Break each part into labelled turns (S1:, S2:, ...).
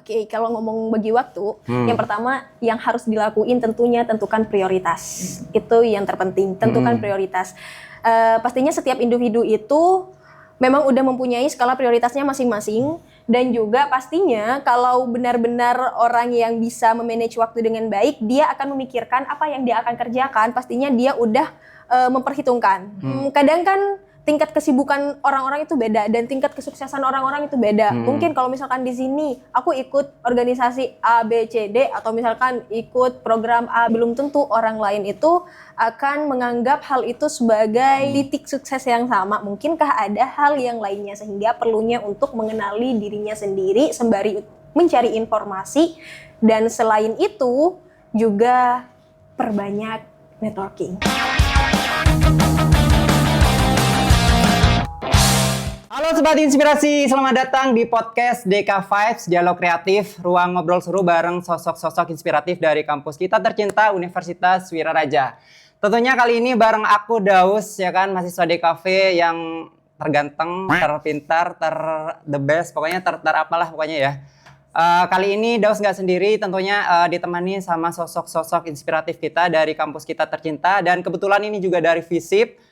S1: Oke, kalau ngomong bagi waktu, yang pertama yang harus dilakuin tentunya tentukan prioritas. Itu yang terpenting, tentukan prioritas. Pastinya setiap individu itu memang udah mempunyai skala prioritasnya masing-masing, dan juga pastinya kalau benar-benar orang yang bisa memanage waktu dengan baik, dia akan memikirkan apa yang dia akan kerjakan, pastinya dia udah memperhitungkan. Kadang kan tingkat kesibukan orang-orang itu beda dan tingkat kesuksesan orang-orang itu beda. Mungkin kalau misalkan di sini aku ikut organisasi A, B, C, D atau misalkan ikut program A, belum tentu orang lain itu akan menganggap hal itu sebagai titik sukses yang sama. Mungkinkah ada hal yang lainnya sehingga perlunya untuk mengenali dirinya sendiri sembari mencari informasi, dan selain itu juga perbanyak networking.
S2: Halo Sobat Inspirasi, selamat datang di podcast DK Vibes, Dialog Kreatif, ruang ngobrol seru bareng sosok-sosok inspiratif dari kampus kita tercinta Universitas Wiraraja. Tentunya kali ini bareng aku Daus, ya kan, mahasiswa DKV yang terganteng, terpintar, the best, pokoknya apalah pokoknya ya. Kali ini Daus nggak sendiri, tentunya ditemani sama sosok-sosok inspiratif kita dari kampus kita tercinta, dan kebetulan ini juga dari FISIP.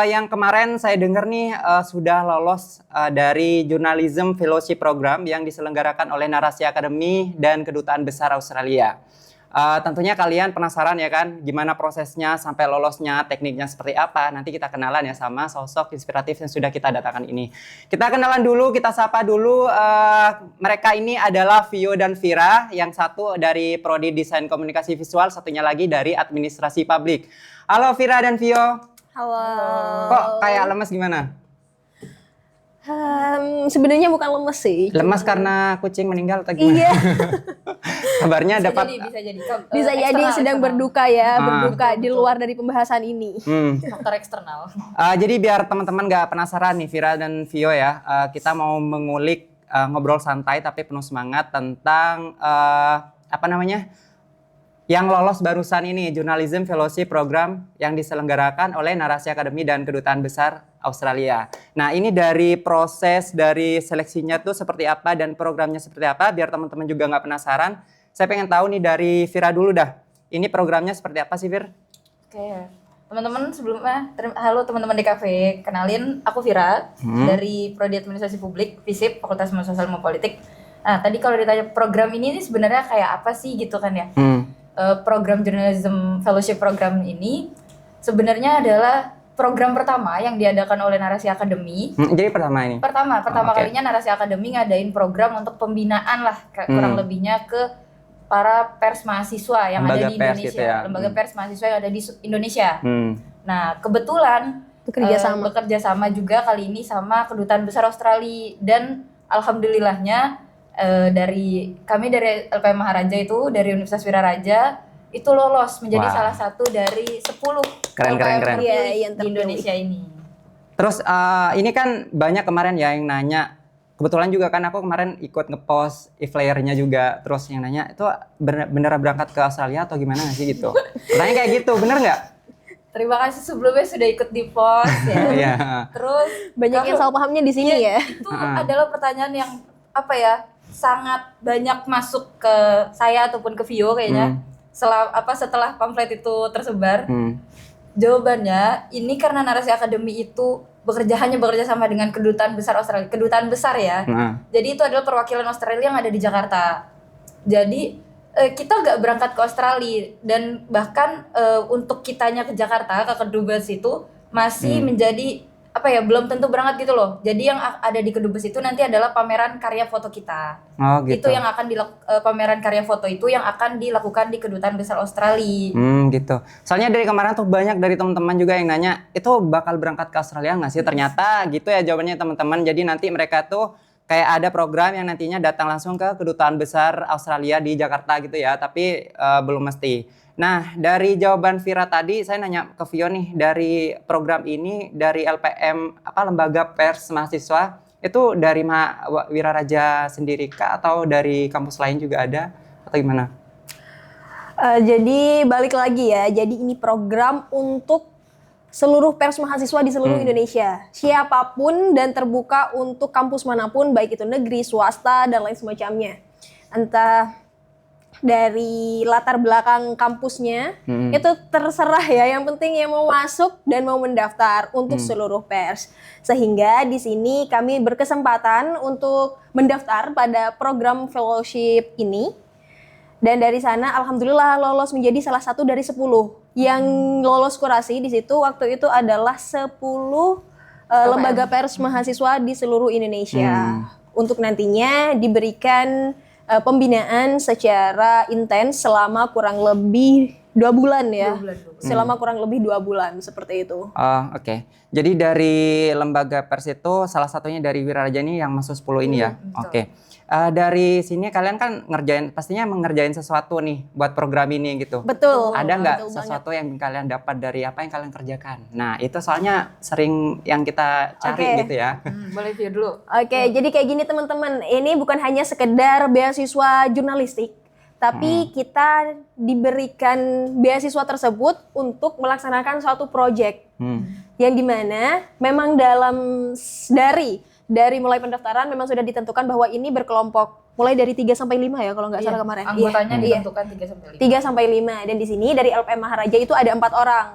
S2: Yang kemarin saya dengar nih sudah lolos dari Journalism Fellowship Program yang diselenggarakan oleh Narasi Academy dan Kedutaan Besar Australia. Tentunya kalian penasaran ya kan, gimana prosesnya sampai lolosnya, tekniknya seperti apa. Nanti kita kenalan ya sama sosok inspiratif yang sudah kita datangkan ini. Kita kenalan dulu, kita sapa dulu. Mereka ini adalah Vio dan Vira, yang satu dari Prodi Desain Komunikasi Visual, satunya lagi dari Administrasi Publik. Halo Vira dan Vio.
S1: Halo.
S2: Kok kayak lemes gimana?
S1: Sebenarnya bukan lemes sih.
S2: Lemas karena kucing meninggal atau gimana?
S1: Iya.
S2: Kabarnya dapat.
S1: Bisa jadi sedang berduka ya, berduka di luar dari pembahasan ini.
S3: Faktor eksternal.
S2: Jadi biar teman-teman nggak penasaran nih Vira dan Vio ya, kita mau mengulik ngobrol santai tapi penuh semangat tentang yang lolos barusan ini, Journalism Fellowship Program yang diselenggarakan oleh Narasi Academy dan Kedutaan Besar Australia. Nah, ini dari proses dari seleksinya tuh seperti apa dan programnya seperti apa, biar teman-teman juga nggak penasaran. Saya pengen tahu nih dari Vira dulu dah. Ini programnya seperti apa sih, Vir?
S3: Oke, teman-teman sebelumnya, halo teman-teman DKV, kenalin aku Vira dari Prodi Administrasi Publik, FISIP, Fakultas Ilmu Sosial dan Politik. Nah, tadi kalau ditanya program ini sebenarnya kayak apa sih gitu kan ya? Program Journalism Fellowship Program ini sebenarnya adalah program pertama yang diadakan oleh Narasi Academy.
S2: Jadi pertama ini? Pertama
S3: kalinya Narasi Academy ngadain program untuk pembinaan lah, kurang lebihnya ke para pers mahasiswa yang lembaga ada di Indonesia. Gitu ya? Lembaga pers mahasiswa yang ada di Indonesia. Nah, kebetulan bekerja sama juga kali ini sama Kedutaan Besar Australia, dan alhamdulillahnya dari LPM Maharaja itu, dari Universitas Wiraraja itu lolos menjadi salah satu dari 10
S2: keren.
S3: Yang di Indonesia ini.
S2: Terus ini kan banyak kemarin ya yang nanya, kebetulan juga kan aku kemarin ikut ngepost e-flyernya juga, terus yang nanya itu bener berangkat ke Australia atau gimana sih gitu. Pertanyaan kayak gitu, bener nggak?
S3: Terima kasih sebelumnya sudah ikut di post ya. Terus
S1: banyak yang salah pahamnya di sini ya.
S3: Itu adalah pertanyaan yang sangat banyak masuk ke saya ataupun ke Vio kayaknya. Setelah pamflet itu tersebar. Jawabannya ini karena Narasi Academy itu hanya bekerja sama dengan Kedutaan Besar Australia, kedutaan besar ya. Jadi itu adalah perwakilan Australia yang ada di Jakarta. Jadi kita nggak berangkat ke Australia, dan bahkan untuk kitanya ke Jakarta, ke Kedubes itu masih menjadi belum tentu berangkat gitu loh. Jadi yang ada di Kedubes itu nanti adalah pameran karya foto kita.
S2: Gitu.
S3: Itu yang akan pameran karya foto itu yang akan dilakukan di Kedutaan Besar Australia.
S2: Gitu. Soalnya dari kemarin tuh banyak dari teman-teman juga yang nanya, itu bakal berangkat ke Australia nggak sih? Ternyata gitu ya jawabannya teman-teman. Jadi nanti mereka tuh kayak ada program yang nantinya datang langsung ke Kedutaan Besar Australia di Jakarta gitu ya, tapi belum mesti. Nah, dari jawaban Vira tadi, saya nanya ke Vio nih, dari program ini, dari LPM, Lembaga Pers Mahasiswa, itu dari Wiraraja sendiri kah, atau dari kampus lain juga ada, atau gimana?
S1: Jadi balik lagi ya, jadi ini program untuk seluruh pers mahasiswa di seluruh Indonesia. Siapapun dan terbuka untuk kampus manapun, baik itu negeri, swasta, dan lain semacamnya. entah dari latar belakang kampusnya, itu terserah ya. Yang penting yang mau masuk dan mau mendaftar untuk seluruh pers. Sehingga di sini kami berkesempatan untuk mendaftar pada program fellowship ini. Dan dari sana alhamdulillah lolos menjadi salah satu dari 10 yang lolos kurasi. Di situ waktu itu adalah 10 lembaga pers mahasiswa di seluruh Indonesia. Untuk nantinya diberikan pembinaan secara intens selama kurang lebih 2 bulan ya.
S3: 2 bulan.
S1: Selama kurang lebih 2 bulan seperti itu.
S2: Oke. Jadi dari lembaga pers itu salah satunya dari Wiraraja ini yang masuk 10 ini ya. Oke. Dari sini kalian kan pastinya mengerjain sesuatu nih buat program ini gitu.
S1: Betul.
S2: Ada nggak
S1: betul
S2: sesuatu yang kalian dapat dari apa yang kalian kerjakan? Nah itu soalnya sering yang kita cari gitu ya.
S3: Boleh view dulu.
S1: Oke, jadi kayak gini teman-teman. Ini bukan hanya sekedar beasiswa jurnalistik, tapi kita diberikan beasiswa tersebut untuk melaksanakan suatu proyek. Yang dimana memang dari mulai pendaftaran memang sudah ditentukan bahwa ini berkelompok mulai dari 3 sampai 5 ya kalau nggak salah kemarin.
S3: Anggotanya ditentukan 3 sampai 5.
S1: 3 sampai 5 dan di sini dari LPM Maharaja itu ada 4 orang.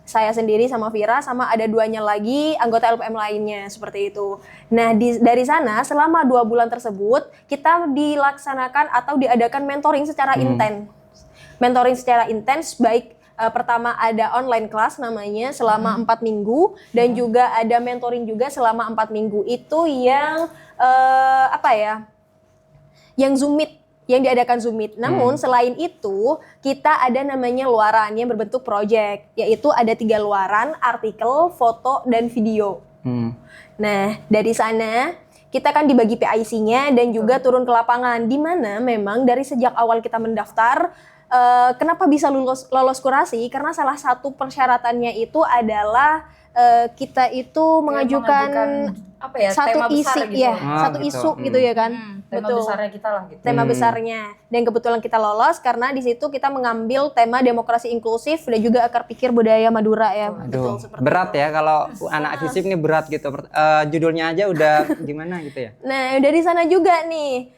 S1: Saya sendiri sama Vira sama ada 2-nya lagi anggota LPM lainnya seperti itu. Nah, dari sana selama 2 bulan tersebut kita dilaksanakan atau diadakan mentoring secara intens. Mentoring secara intens baik pertama ada online class namanya selama 4 minggu dan juga ada mentoring juga selama 4 minggu itu yang yang Zoom Meet, yang diadakan Zoom Meet. Namun selain itu kita ada namanya luaran yang berbentuk project, yaitu ada 3 luaran, artikel, foto, dan video. Nah dari sana kita kan dibagi PIC-nya dan juga turun ke lapangan, di mana memang dari sejak awal kita mendaftar. Kenapa bisa lolos kurasi? Karena salah satu persyaratannya itu adalah kita itu mengajukan satu
S3: tema
S1: isi
S3: besar gitu.
S1: ya, satu
S2: gitu.
S1: isu gitu ya kan.
S3: Tema
S1: Betul.
S3: besarnya kita lah gitu.
S1: Tema besarnya. Dan kebetulan kita lolos karena di situ kita mengambil tema demokrasi inklusif dan juga akar pikir budaya Madura ya.
S2: Aduh,
S1: seperti
S2: berat
S1: itu.
S2: ya kalau anak FISIP ini berat gitu. Judulnya aja udah gimana gitu ya.
S1: Nah, dari sana juga nih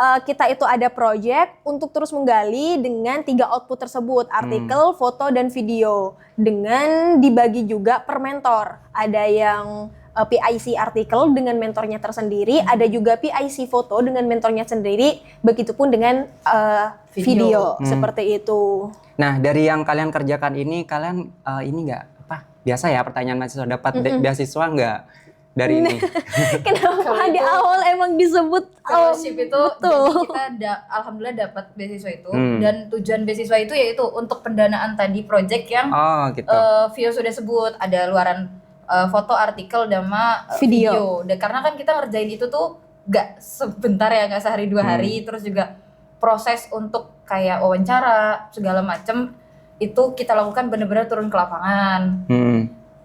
S1: kita itu ada project untuk terus menggali dengan 3 output tersebut, artikel, foto, dan video. Dengan dibagi juga per mentor. Ada yang PIC artikel dengan mentornya tersendiri, ada juga PIC foto dengan mentornya sendiri, begitupun dengan video. Seperti itu.
S2: Nah dari yang kalian kerjakan ini, kalian ini nggak biasa ya pertanyaan mahasiswa dapat beasiswa nggak dari ini?
S1: Kenapa di awal emang disebut
S3: fellowship itu
S1: betul.
S3: jadi kita alhamdulillah dapat beasiswa itu dan tujuan beasiswa itu yaitu untuk pendanaan tadi project yang
S2: gitu.
S3: Vio sudah sebut, ada luaran foto, artikel, dan
S1: video.
S3: Dan karena kan kita ngerjain itu tuh gak sebentar ya, gak sehari 2 hari, terus juga proses untuk kayak wawancara segala macem itu kita lakukan benar-benar turun ke lapangan.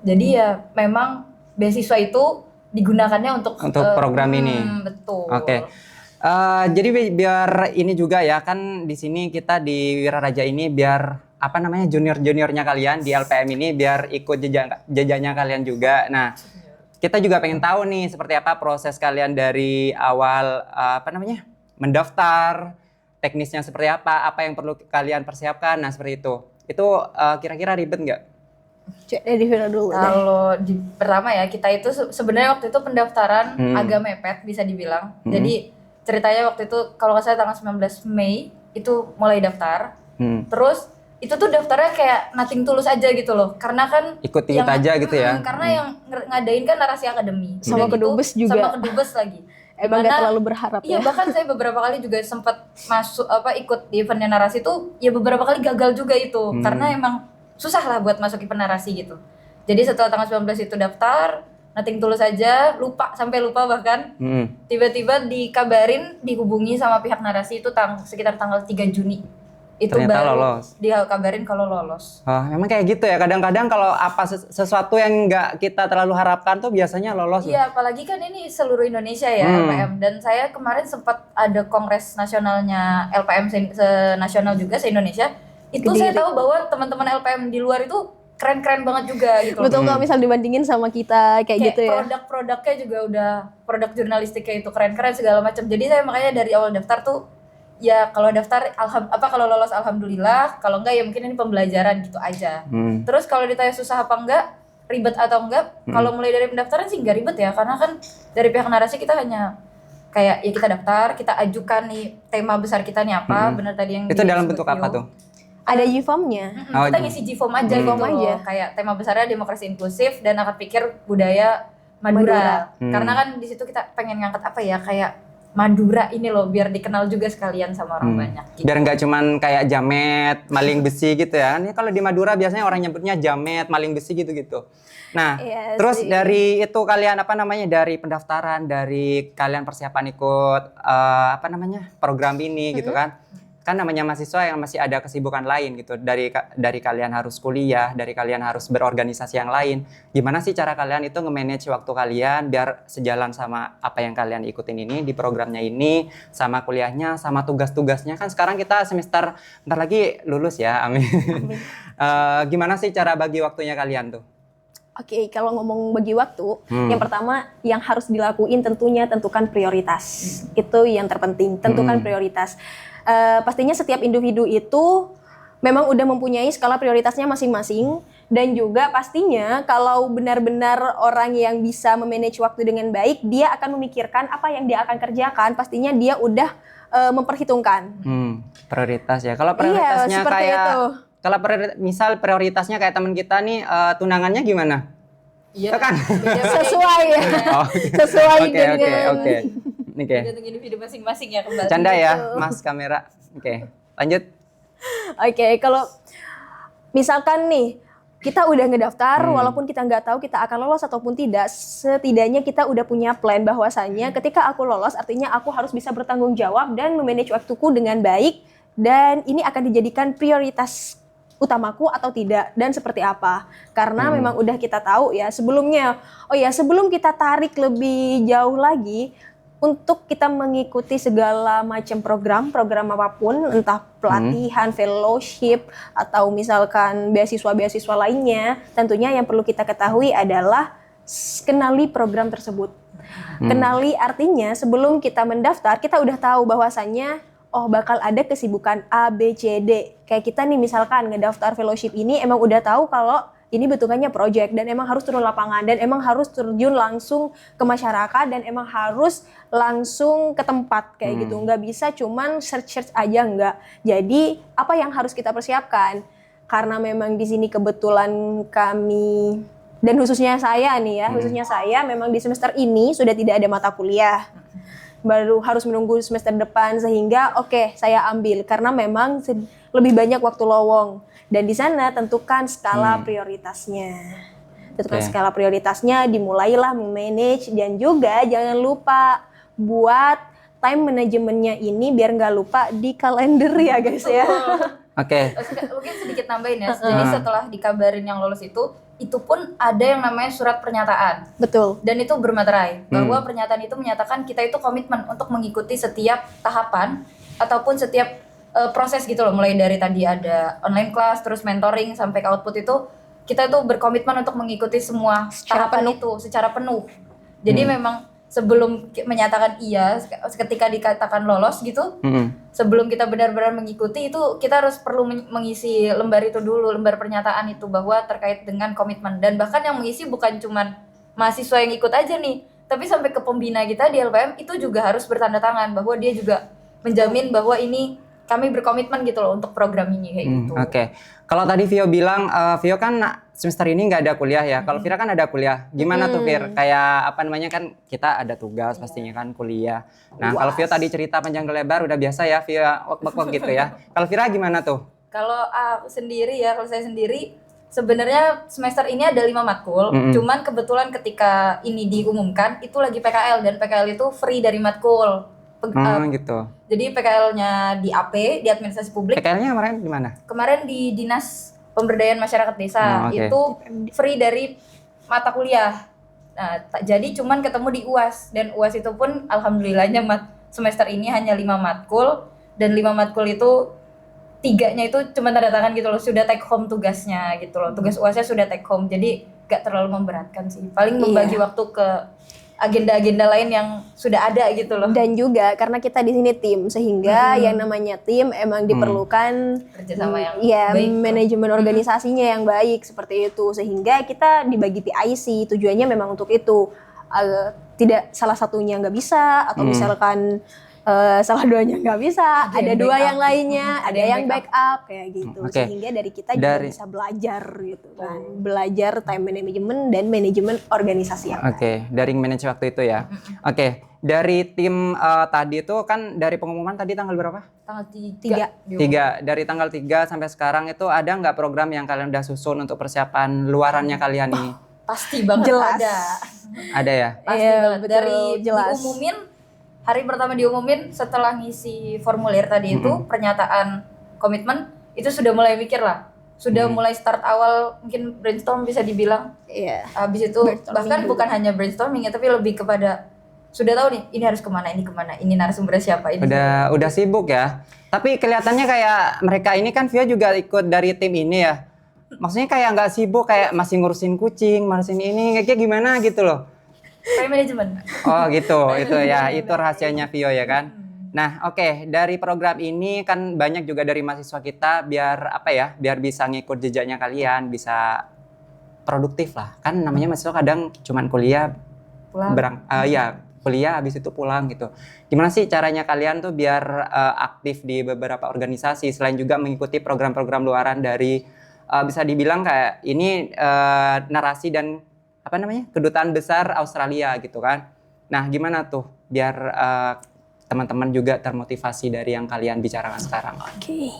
S3: Jadi ya memang beasiswa itu digunakannya untuk
S2: program ini.
S3: Betul.
S2: Oke. Jadi biar ini juga ya kan di sini kita di Wiraraja ini biar junior-juniornya kalian di LPM ini biar ikut jejaknya kalian juga. Nah, kita juga pengen tahu nih seperti apa proses kalian dari awal mendaftar, teknisnya seperti apa yang perlu kalian persiapkan. Nah, seperti itu. Itu kira-kira ribet nggak?
S1: Dari Vira dulu.
S3: Kalau pertama ya kita itu sebenarnya waktu itu pendaftaran agak mepet bisa dibilang. Jadi ceritanya waktu itu kalau nggak salah tanggal 19 Mei itu mulai daftar. Terus itu tuh daftarnya kayak nothing tulus aja gitu loh. Karena kan
S2: ikut-ikut aja gitu ya.
S3: Karena yang ngadain kan narasi akademi.
S1: Sama kedubes juga.
S3: Sama kedubes lagi.
S1: Emang gak terlalu berharap
S3: ya. Iya, bahkan saya beberapa kali juga sempat ikut di eventnya narasi tuh ya beberapa kali gagal juga itu. Karena emang susah lah buat masuk event narasi gitu. Jadi setelah tanggal 19 itu daftar, nothing tulus aja, sampai lupa bahkan. Tiba-tiba dikabarin, dihubungi sama pihak narasi itu sekitar tanggal 3 Juni. Itu
S2: ternyata
S3: baru
S2: lolos.
S3: Dikabarin kalau lolos.
S2: Memang kayak gitu ya. Kadang-kadang kalau sesuatu yang nggak kita terlalu harapkan tuh biasanya lolos.
S3: Iya, apalagi kan ini seluruh Indonesia ya LPM. Dan saya kemarin sempat ada kongres nasionalnya LPM nasional juga se-Indonesia. Itu saya tahu bahwa teman-teman LPM di luar itu keren-keren banget juga gitu.
S1: Betul, kalau misal dibandingin sama kita kayak gitu ya.
S3: Produk-produknya juga udah produk jurnalistiknya itu keren-keren segala macam. Jadi saya makanya dari awal daftar tuh ya kalau daftar kalau lolos alhamdulillah, kalau enggak ya mungkin ini pembelajaran gitu aja. Terus kalau ditanya susah apa enggak, ribet atau enggak, kalau mulai dari pendaftaran sih enggak ribet ya, karena kan dari pihak narasi kita hanya kayak ya kita daftar, kita ajukan nih tema besar kita nih apa, benar tadi yang
S2: Itu dalam
S3: disebut
S2: bentuk apa
S3: Vio.
S2: tuh?
S1: Ada G-form-nya.
S3: Kita ngisi G-form aja gitu
S1: aja.
S3: Kayak tema besarnya demokrasi inklusif dan akad pikir budaya Madura. Karena kan di situ kita pengen ngangkat apa ya, kayak Madura ini loh biar dikenal juga sekalian sama orang banyak gitu.
S2: Biar nggak cuman kayak jamet, maling besi gitu ya. Ini kalau di Madura biasanya orang nyebutnya jamet, maling besi gitu-gitu. Nah,
S1: Iya
S2: terus
S1: sih.
S2: dari itu kalian dari pendaftaran, dari kalian persiapan ikut program ini gitu kan. Kan namanya mahasiswa yang masih ada kesibukan lain gitu. Dari kalian harus kuliah, dari kalian harus berorganisasi yang lain. Gimana sih cara kalian itu nge-manage waktu kalian biar sejalan sama apa yang kalian ikutin ini di programnya ini, sama kuliahnya, sama tugas-tugasnya. Kan sekarang kita semester bentar lagi lulus ya, amin. Gimana sih cara bagi waktunya kalian tuh?
S1: Oke, kalau ngomong bagi waktu, yang pertama yang harus dilakuin tentunya tentukan prioritas. Itu yang terpenting, tentukan prioritas. Pastinya setiap individu itu memang udah mempunyai skala prioritasnya masing-masing, dan juga pastinya kalau benar-benar orang yang bisa memanage waktu dengan baik, dia akan memikirkan apa yang dia akan kerjakan, pastinya dia udah memperhitungkan.
S2: Prioritas ya. Kalau prioritasnya
S1: seperti
S2: kayak
S1: itu.
S2: Kalau misal prioritasnya kayak teman kita nih, tunangannya gimana?
S3: Iya.
S2: Kan?
S1: Sesuai ya.
S2: Oh.
S1: Sesuai
S2: Oke.
S1: dengan
S2: Oke.
S3: Tergantung individu masing-masing ya kembali.
S2: Canda ya, Mas kamera. Oke. Lanjut.
S1: Oke, kalau misalkan nih kita udah ngedaftar, walaupun kita nggak tahu kita akan lolos ataupun tidak, setidaknya kita udah punya plan bahwasannya ketika aku lolos, artinya aku harus bisa bertanggung jawab dan memanage waktuku dengan baik, dan ini akan dijadikan prioritas utamaku atau tidak, dan seperti apa. Karena memang udah kita tahu ya sebelumnya. Oh ya, sebelum kita tarik lebih jauh lagi, untuk kita mengikuti segala macam program apapun, entah pelatihan, fellowship, atau misalkan beasiswa-beasiswa lainnya, tentunya yang perlu kita ketahui adalah kenali program tersebut. Kenali artinya sebelum kita mendaftar, kita udah tahu bahwasannya oh bakal ada kesibukan A, B, C, D. Kayak kita nih misalkan ngedaftar fellowship ini emang udah tahu kalau ini bentukannya project dan emang harus turun lapangan dan emang harus terjun langsung ke masyarakat dan emang harus langsung ke tempat kayak gitu. Nggak bisa cuman search aja, nggak. Jadi apa yang harus kita persiapkan? Karena memang di sini kebetulan kami dan khususnya saya nih ya, khususnya saya memang di semester ini sudah tidak ada mata kuliah. Baru harus menunggu semester depan sehingga oke, saya ambil karena memang lebih banyak waktu lowong. Dan di sana tentukan skala prioritasnya. Tentukan skala prioritasnya, dimulailah memanage dan juga jangan lupa buat time manajemennya ini biar nggak lupa di kalender ya guys ya.
S2: Oke.
S3: Mungkin sedikit nambahin ya. Jadi setelah dikabarin yang lolos itu pun ada yang namanya surat pernyataan.
S1: Betul.
S3: Dan itu bermaterai bahwa pernyataan itu menyatakan kita itu komitmen untuk mengikuti setiap tahapan ataupun setiap proses gitu loh, mulai dari tadi ada online class, terus mentoring sampai ke output itu kita itu berkomitmen untuk mengikuti semua tahapan itu secara penuh. Jadi memang sebelum menyatakan iya, ketika dikatakan lolos gitu, sebelum kita benar-benar mengikuti itu kita harus perlu mengisi lembar itu dulu, lembar pernyataan itu bahwa terkait dengan komitmen. Dan bahkan yang mengisi bukan cuman mahasiswa yang ikut aja nih, tapi sampai ke pembina kita di LPM itu juga harus bertanda tangan bahwa dia juga menjamin bahwa ini kami berkomitmen gitu loh untuk program ini kayak gitu.
S2: Oke. Kalau tadi Vio bilang, Vio kan semester ini nggak ada kuliah ya. Kalau Vira kan ada kuliah. Gimana tuh Vir? Kayak apa namanya kan kita ada tugas pastinya kan kuliah. Nah kalau Vio tadi cerita panjang lebar udah biasa ya Vio wak gitu ya. Kalau Vira gimana tuh?
S3: Kalau aku sendiri ya, kalau saya sendiri sebenarnya semester ini ada 5 matkul. Cuman kebetulan ketika ini diumumkan itu lagi PKL dan PKL itu free dari matkul.
S2: Gitu.
S3: Jadi PKL-nya di AP, di Administrasi Publik.
S2: PKL-nya kemarin di mana?
S3: Kemarin di Dinas Pemberdayaan Masyarakat Desa. Itu free dari mata kuliah. Nah, jadi cuman ketemu di UAS dan UAS itu pun alhamdulillahnya semester ini hanya 5 matkul dan 5 matkul itu 3-nya itu cuma tanda tangan gitu loh, sudah take home tugasnya gitu loh. Tugas UAS-nya sudah take home. Jadi gak terlalu memberatkan sih. Paling membagi waktu ke agenda-agenda lain yang sudah ada gitu loh.
S1: Dan juga karena kita di sini tim, sehingga yang namanya tim emang diperlukan
S3: Kerjasama yang
S1: ya
S3: baik.
S1: manajemen organisasinya yang baik seperti itu, sehingga kita dibagi PIC, tujuannya memang untuk itu. Tidak salah satunya nggak bisa atau misalkan salah duanya nggak bisa, ada
S3: yang
S1: dua
S3: backup.
S1: yang lainnya, ada yang backup kayak gitu,
S2: Oke.
S1: sehingga dari kita juga bisa belajar gitu kan, belajar time management dan manajemen organisasi yang
S2: Oke, dari manage waktu itu ya. Oke, dari tim tadi itu kan dari pengumuman tadi tanggal berapa?
S3: Tanggal 3.
S2: 3. Dari tanggal 3 sampai sekarang itu ada nggak program yang kalian udah susun untuk persiapan luarannya kalian ini?
S3: Pasti banget
S1: Jelas.
S3: ada.
S2: Ada ya?
S3: Pasti
S1: Iya,
S3: banget.
S1: betul,
S3: Dari
S1: jelas.
S3: diumumin, hari pertama diumumin setelah ngisi formulir tadi itu, pernyataan komitmen, itu sudah mulai mikir lah. Sudah mulai start awal, mungkin brainstorm bisa dibilang.
S1: Iya.
S3: Habis itu
S1: Brainstorming
S3: bahkan
S1: dulu.
S3: bukan hanya brainstorming ya, tapi lebih kepada sudah tahu nih ini harus kemana, ini narasumbernya siapa, ini
S2: Udah sibuk ya. Tapi kelihatannya kayak mereka ini kan Vio juga ikut dari tim ini ya. Maksudnya kayak nggak sibuk, kayak masih ngurusin kucing, ngurusin ini, kayak gimana gitu loh.
S3: time management.
S2: Oh gitu, itu ya, itu rahasianya Vio ya kan. Nah oke, dari program ini kan banyak juga dari mahasiswa kita biar apa ya, biar bisa ngikut jejaknya kalian, bisa produktif lah. Kan namanya mahasiswa kadang cuman kuliah,
S3: Pulang.
S2: kuliah habis itu pulang gitu. Gimana sih caranya kalian tuh biar aktif di beberapa organisasi selain juga mengikuti program-program luaran dari bisa dibilang kayak ini narasi dan apa namanya kedutaan besar Australia gitu kan. Nah gimana tuh biar teman-teman juga termotivasi dari yang kalian bicarakan sekarang?
S1: Oke.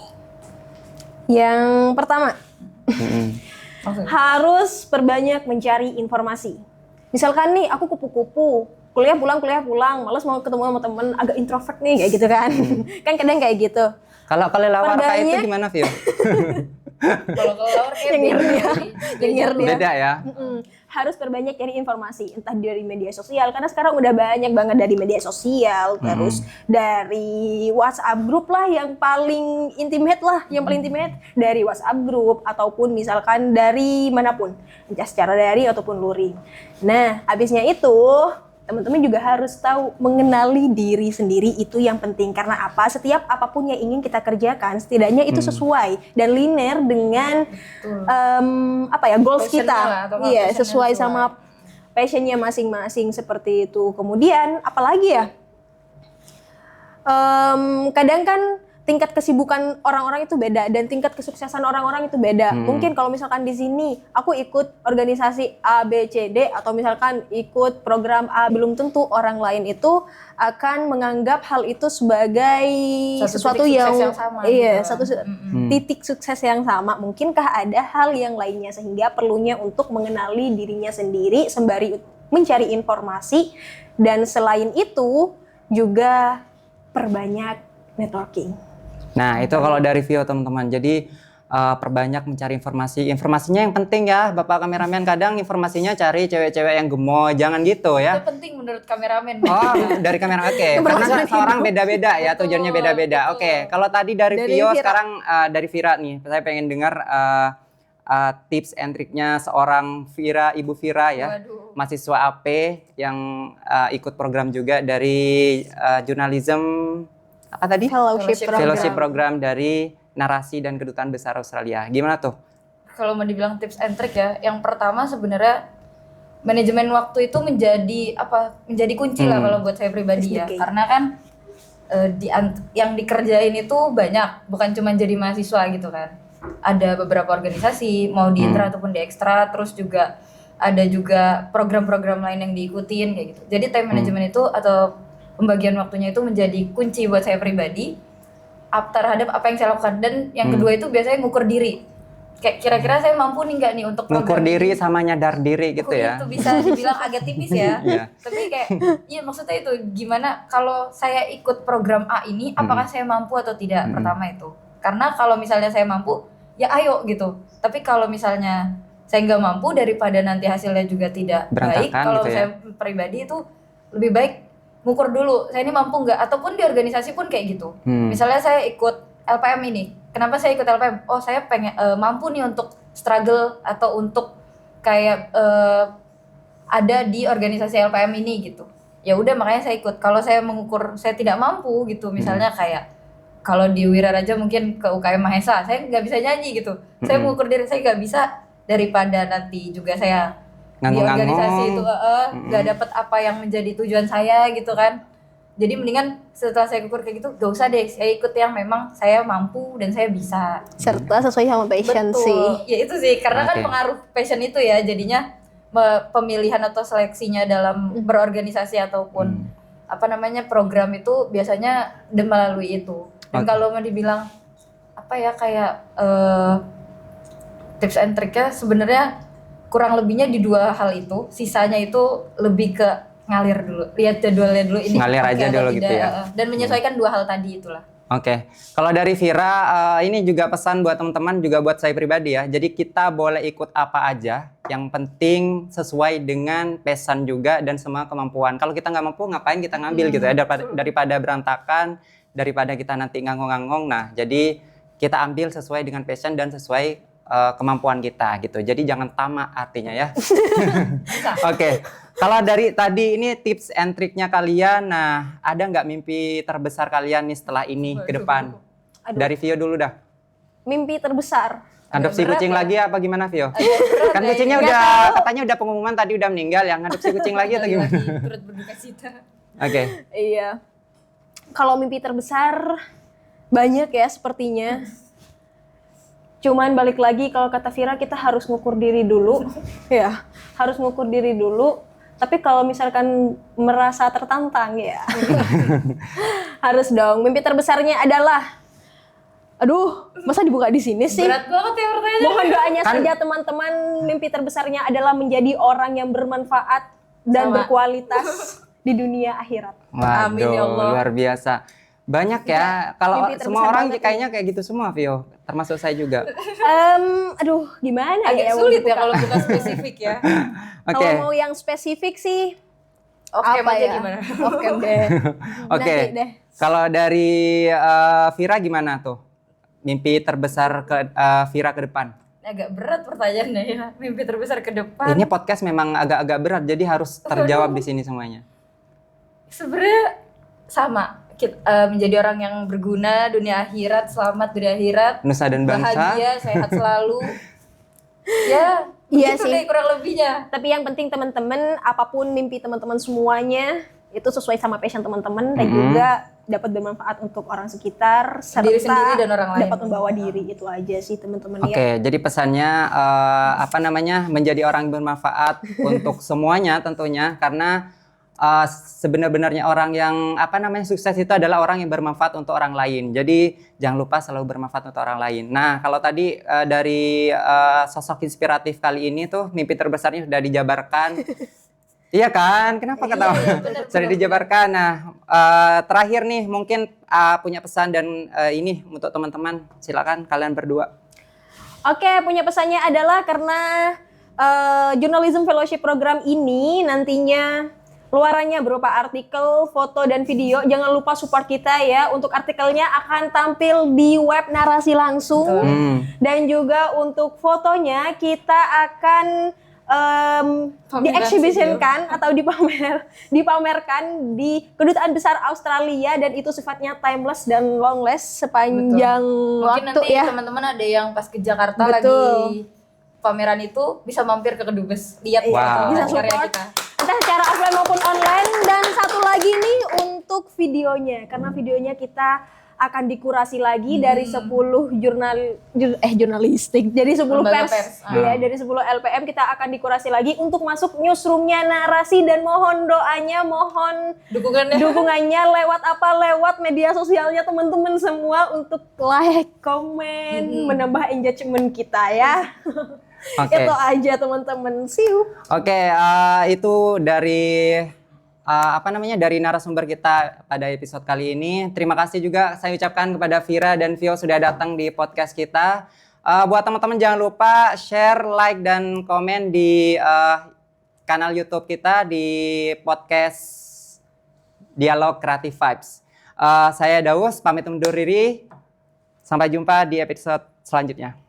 S1: Yang pertama, harus perbanyak mencari informasi. Misalkan nih aku kupu-kupu, kuliah pulang, malas mau ketemu sama temen, agak introvert nih kayak gitu kan. Kan kadang kayak gitu.
S2: Kalau kelelawar kayak itu
S1: Perbanyak.
S2: gimana Vio?
S3: Kalau keluar kayak
S1: Nyengir dia. Nyengir dia.
S2: Beda ya?
S1: Harus perbanyak cari informasi, entah dari media sosial, karena sekarang udah banyak banget dari media sosial, terus dari WhatsApp group lah yang paling intimate dari WhatsApp group, ataupun misalkan dari manapun, entah secara daring ataupun luring. Nah, habisnya itu teman-teman juga harus tahu mengenali diri sendiri, itu yang penting. Karena apa? Setiap apapun yang ingin kita kerjakan, setidaknya itu sesuai dan linear dengan goals
S3: Passionnya
S1: kita.
S3: lah, atau
S1: Iya,
S3: passionnya
S1: sesuai
S3: sesuai.
S1: sama passionnya masing-masing seperti itu. Kemudian apalagi ya? Kadang kan tingkat kesibukan orang-orang itu beda dan tingkat kesuksesan orang-orang itu beda. Mungkin kalau misalkan di sini aku ikut organisasi A, B, C, D, atau misalkan ikut program A, belum tentu orang lain itu akan menganggap hal itu sebagai sesuatu
S3: titik
S1: yang
S3: sukses yang sama
S1: iya,
S3: gitu.
S1: satu titik sukses yang sama. Mungkinkah ada hal yang lainnya, sehingga perlunya untuk mengenali dirinya sendiri sembari mencari informasi, dan selain itu juga perbanyak networking.
S2: Nah itu kalau dari Vio teman-teman, jadi perbanyak mencari informasi. Informasinya yang penting ya Bapak kameramen, kadang informasinya cari cewek-cewek yang gemoy, jangan gitu ya.
S3: Itu penting menurut kameramen.
S2: Oh dari kamera, oke. Karena seorang beda-beda ya, tujuannya beda-beda. Oke, kalau tadi dari Vio,
S1: Vira.
S2: sekarang dari Vira nih. Saya pengen dengar tips and triknya seorang Vira, Ibu Vira ya.
S3: Waduh.
S2: Mahasiswa AP yang ikut program juga dari journalism apa tadi? Fellowship program dari Narasi dan Kedutaan Besar Australia. Gimana tuh?
S3: Kalau mau dibilang tips and trick ya, yang pertama sebenarnya manajemen waktu itu menjadi kunci lah kalau buat saya pribadi ya.
S1: SDK.
S3: Karena kan yang dikerjain itu banyak, bukan cuma jadi mahasiswa gitu kan. Ada beberapa organisasi, mau di intra ataupun di ekstra, terus juga ada juga program-program lain yang diikutin kayak gitu. Jadi time management itu atau pembagian waktunya itu menjadi kunci buat saya pribadi terhadap apa yang saya lakukan. Dan yang kedua itu biasanya ngukur diri. Kayak kira-kira saya mampu nih nggak nih untuk program
S2: Ngukur diri
S3: ini?
S2: sama nyadar diri gitu ya.
S3: Itu bisa dibilang agak tipis ya.
S2: Iya.
S3: Tapi kayak, iya maksudnya itu gimana kalau saya ikut program A ini, apakah saya mampu atau tidak? Pertama itu. Karena kalau misalnya saya mampu, ya ayo gitu. Tapi kalau misalnya saya nggak mampu, daripada nanti hasilnya juga tidak baik,
S2: Berantakan
S3: kalau
S2: gitu ya.
S3: saya pribadi itu lebih baik ngukur dulu, saya ini mampu nggak? Ataupun di organisasi pun kayak gitu. Misalnya saya ikut LPM ini, kenapa saya ikut LPM? Oh saya pengen mampu nih untuk struggle atau untuk kayak ada di organisasi LPM ini gitu. Ya udah makanya saya ikut. Kalau saya mengukur saya tidak mampu gitu, misalnya kayak kalau di Wiraraja mungkin ke UKM Mahesa, saya nggak bisa nyanyi gitu. Saya mengukur diri saya nggak bisa, daripada nanti juga saya di organisasi itu nggak dapat apa yang menjadi tujuan saya gitu kan. Jadi mendingan setelah saya ukur kayak gitu, gak usah deh, saya ikut yang memang saya mampu dan saya bisa.
S1: Serta sesuai sama passion sih.
S3: Ya itu sih, karena kan pengaruh passion itu ya, jadinya pemilihan atau seleksinya dalam berorganisasi ataupun apa namanya program itu biasanya melalui itu. Dan kalau mau dibilang apa ya kayak tips and triknya sebenarnya kurang lebihnya di 2 hal itu, sisanya itu lebih ke ngalir dulu, lihat jadwalnya dulu ini
S2: ngalir aja dulu
S3: tidak,
S2: gitu ya.
S3: dan menyesuaikan 2 hal tadi itulah.
S2: Oke. Kalau dari Vira, ini juga pesan buat teman-teman, juga buat saya pribadi ya. Jadi kita boleh ikut apa aja, yang penting sesuai dengan passion juga dan semua kemampuan. Kalau kita nggak mampu, ngapain kita ngambil gitu ya, daripada berantakan, daripada kita nanti ngangong-ngangong. Nah, jadi kita ambil sesuai dengan passion dan sesuai kemampuan kita gitu. Jadi jangan tamak artinya ya. Oke. Kalau dari tadi ini tips and triknya kalian, nah ada nggak mimpi terbesar kalian nih setelah ini ke depan? Dari Vio dulu dah.
S1: Mimpi terbesar.
S2: Adopsi kucing lagi apa gimana Vio? Kan kucingnya katanya udah pengumuman tadi udah meninggal ya, ngadopsi kucing lagi atau gimana?
S3: Turut berduka cita.
S2: Oke.
S1: Iya. Kalau mimpi terbesar banyak ya sepertinya. Cuman balik lagi kalau kata Vira kita harus ngukur diri dulu. Ya, harus ngukur diri dulu. Tapi kalau misalkan merasa tertantang ya harus dong. Mimpi terbesarnya adalah, aduh, masa dibuka di sini sih?
S3: Berat banget ya pertanyaan.
S1: Mohon doanya saja teman-teman. Mimpi terbesarnya adalah menjadi orang yang bermanfaat dan berkualitas di dunia akhirat.
S2: Waduh,
S3: Amin ya Allah.
S2: luar biasa. Banyak ya. Kalau
S1: mimpi
S2: semua
S1: terbesar
S2: orang
S1: banget
S2: kayaknya kayak gitu semua Vio, termasuk saya juga.
S1: Aduh, gimana
S3: Agak
S1: ya?
S3: sulit ya kalau bukan spesifik ya.
S2: Oke.
S1: Kalau mau yang spesifik sih,
S3: Oke,
S1: apa
S3: aja
S1: ya?
S3: gimana?
S1: Oke deh.
S2: Oke.
S1: Nanti deh.
S2: Kalau dari Vira gimana tuh? Mimpi terbesar ke Vira ke depan?
S3: Agak berat pertanyaannya ya. Mimpi terbesar ke depan.
S2: Ini podcast memang agak-agak berat, jadi harus terjawab di sini semuanya.
S3: Sebenarnya sama. Menjadi orang yang berguna dunia akhirat, selamat dunia akhirat,
S2: Nusa dan bangsa.
S3: bahagia, sehat selalu. Ya,
S1: Iya
S3: begitu
S1: sih.
S3: deh kurang lebihnya.
S1: Tapi yang penting teman-teman, apapun mimpi teman-teman semuanya, itu sesuai sama passion teman-teman dan juga dapat bermanfaat untuk orang sekitar serta
S3: Diri sendiri dan orang lain.
S1: dapat membawa diri. Itu aja sih teman-teman ya.
S2: Oke, jadi pesannya menjadi orang yang bermanfaat untuk semuanya tentunya, karena sebenar-benarnya orang yang sukses itu adalah orang yang bermanfaat untuk orang lain. Jadi jangan lupa selalu bermanfaat untuk orang lain. Nah, kalau tadi dari sosok inspiratif kali ini tuh mimpi terbesarnya sudah dijabarkan. Iya kan? Kenapa ketawa? Sudah dijabarkan. Nah, terakhir nih mungkin punya pesan dan ini untuk teman-teman. Silakan kalian berdua.
S1: Oke, punya pesannya adalah karena Journalism Fellowship Program ini nantinya luarannya berupa artikel, foto, dan video. Jangan lupa support kita ya. Untuk artikelnya akan tampil di web Narasi Langsung. Dan juga untuk fotonya kita akan dieksibisikan atau dipamerkan di Kedutaan Besar Australia, dan itu sifatnya timeless dan longless sepanjang
S3: Mungkin
S1: waktu
S3: nanti
S1: ya.
S3: teman-teman ada yang pas ke Jakarta
S1: Betul.
S3: lagi pameran itu bisa mampir ke Kedubes, lihat
S2: Wow.
S1: Bisa
S3: karya
S1: support
S3: kita.
S1: entah secara offline maupun online. Dan satu lagi nih untuk videonya, karena videonya kita akan dikurasi lagi dari 10 jurnalistik, jadi 10
S3: Lembaga
S1: pers,
S3: pers.
S1: ya, dari 10 LPM kita akan dikurasi lagi untuk masuk newsroomnya Narasi. Dan mohon doanya, mohon dukungannya lewat lewat media sosialnya teman-teman semua untuk like, komen, menambah engagement kita ya.
S2: Oke.
S1: Itu aja teman-teman. See you.
S2: Oke, itu dari dari narasumber kita pada episode kali ini. Terima kasih juga saya ucapkan kepada Vira dan Vio sudah datang di podcast kita. Buat teman-teman jangan lupa share, like, dan komen di kanal YouTube kita di podcast Dialog Creative Vibes. Saya Daus, pamit undur diri. Sampai jumpa di episode selanjutnya.